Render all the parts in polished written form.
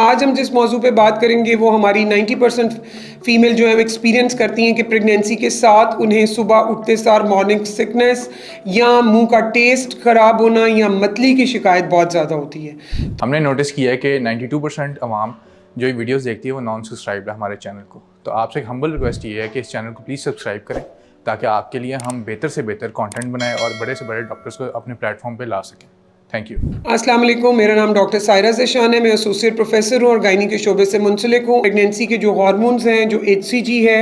आज हम जिस मौजू पे बात करेंगे वो हमारी 90% फ़ीमेल जो है एक्सपीरियंस करती हैं कि प्रेगनेंसी के साथ उन्हें सुबह उठते सार मॉर्निंग सिकनेस या मुंह का टेस्ट ख़राब होना या मतली की शिकायत बहुत ज़्यादा होती है। हमने नोटिस किया है कि 92% अवाम जो ये वीडियोस देखती है वो नॉन सब्सक्राइब्ड है हमारे चैनल को। तो आपसे एक हम्बल रिक्वेस्ट ये है कि इस चैनल को प्लीज़ सब्सक्राइब करें ताकि आपके लिए हम बेहतर से बेहतर कंटेंट बनाएं और बड़े से बड़े डॉक्टर्स को अपने प्लेटफॉर्म पे ला सकें। Thank you. अस्सलाम वालेकुम, मेरा नाम डॉक्टर सायरा ज़ेशान है। मैं एसोसिएट प्रोफेसर हूँ और गायनी के शोबे से मुंसलिक हूँ। प्रेगनेंसी के जो हार्मोन्स हैं, जो HCG है,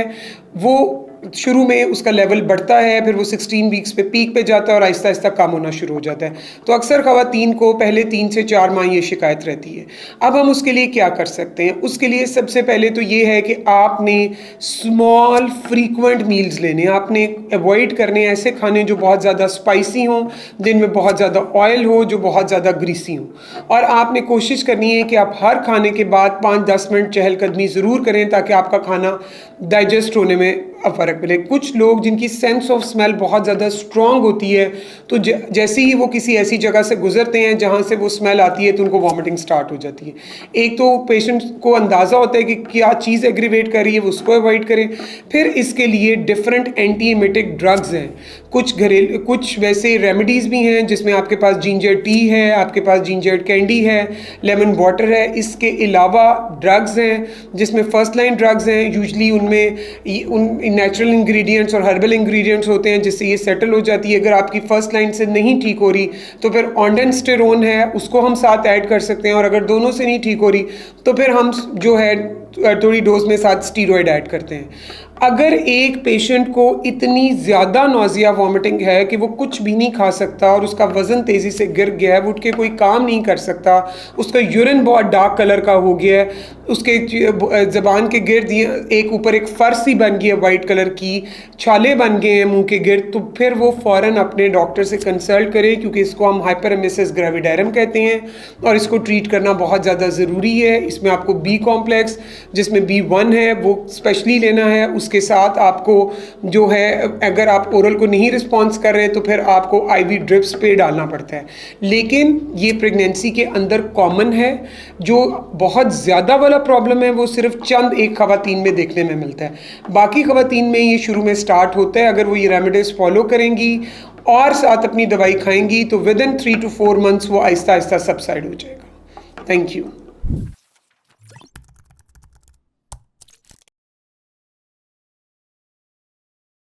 वो शुरू में उसका लेवल बढ़ता है, फिर वो 16 वीक्स पे पीक पे जाता है और आहिस्ता आहिस्ता कम होना शुरू हो जाता है। तो अक्सर ख़वातीन को पहले 3 से 4 माह ये शिकायत रहती है। अब हम उसके लिए क्या कर सकते हैं? उसके लिए सबसे पहले तो ये है कि आपने स्मॉल फ्रीक्वेंट मील्स लेने, आपने अवॉइड करने ऐसे खाने जो बहुत ज़्यादा स्पाइसी हों, जिनमें बहुत ज़्यादा ऑयल हो, जो बहुत ज़्यादा ग्रीसी हों। और आपने कोशिश करनी है कि आप हर खाने के बाद 5-10 मिनट चहलकदमी ज़रूर करें ताकि आपका खाना डाइजेस्ट होने में फ़र्क मिले। कुछ लोग जिनकी सेंस ऑफ स्मेल बहुत ज़्यादा स्ट्रॉन्ग होती है, तो जैसे ही वो किसी ऐसी जगह से गुजरते हैं जहाँ से वो स्मेल आती है तो उनको वॉमिटिंग स्टार्ट हो जाती है। एक तो पेशेंट को अंदाज़ा होता है कि क्या चीज़ एग्रीवेट कर रही है, वो उसको अवॉइड करें। फिर इसके लिए डिफरेंट एंटी एमिटिक ड्रग्स हैं, कुछ वैसे रेमेडीज़ भी हैं जिसमें आपके पास जिंजर टी है, आपके पास जिंजर कैंडी है, लेमन वाटर है। इसके अलावा ड्रग्स हैं जिसमें फर्स्ट लाइन ड्रग्स हैं, यूजली उन नेचुरल इंग्रेडिएंट्स और हर्बल इंग्रेडिएंट्स होते हैं जिससे ये सेटल हो जाती है। अगर आपकी फर्स्ट लाइन से नहीं ठीक हो रही तो फिर ऑन्डेंस्टेरोन है, उसको हम साथ ऐड कर सकते हैं। और अगर दोनों से नहीं ठीक हो रही तो फिर हम जो है थोड़ी डोज में साथ स्टीरॉयड ऐड करते हैं। अगर एक पेशेंट को इतनी ज़्यादा नौजिया वॉमिटिंग है कि वो कुछ भी नहीं खा सकता और उसका वज़न तेज़ी से गिर गया है, वो उठ के कोई काम नहीं कर सकता, उसका यूरिन बहुत डार्क कलर का हो गया है, उसके ज़बान के गिर्द एक ऊपर एक फर्श ही बन गई है वाइट कलर की, छाले बन गए हैं मुंह के गिर्द, तो फिर वो फ़ौरन अपने डॉक्टर से कंसल्ट करें क्योंकि इसको हम हाइपरेमेसिस ग्रेविडारम कहते हैं और इसको ट्रीट करना बहुत ज़्यादा ज़रूरी है। इसमें आपको बी कॉम्प्लेक्स जिसमें B1 है वो स्पेशली लेना है। उसके साथ आपको जो है अगर आप ओरल को नहीं रिस्पॉन्स कर रहे तो फिर आपको IV ड्रिप्स पे डालना पड़ता है। लेकिन ये प्रेगनेंसी के अंदर कॉमन है। जो बहुत ज़्यादा वाला प्रॉब्लम है वो सिर्फ चंद एक ख़वातीन में देखने में मिलता है, बाकी ख़वातीन में ये शुरू में स्टार्ट होता है। अगर वो ये रेमेडीज़ फॉलो करेंगी और साथ अपनी दवाई खाएंगी तो विदिन 3 to 4 मंथ्स वो आहिस्ता आहिस्ता सबसाइड हो जाएगा। Thank you.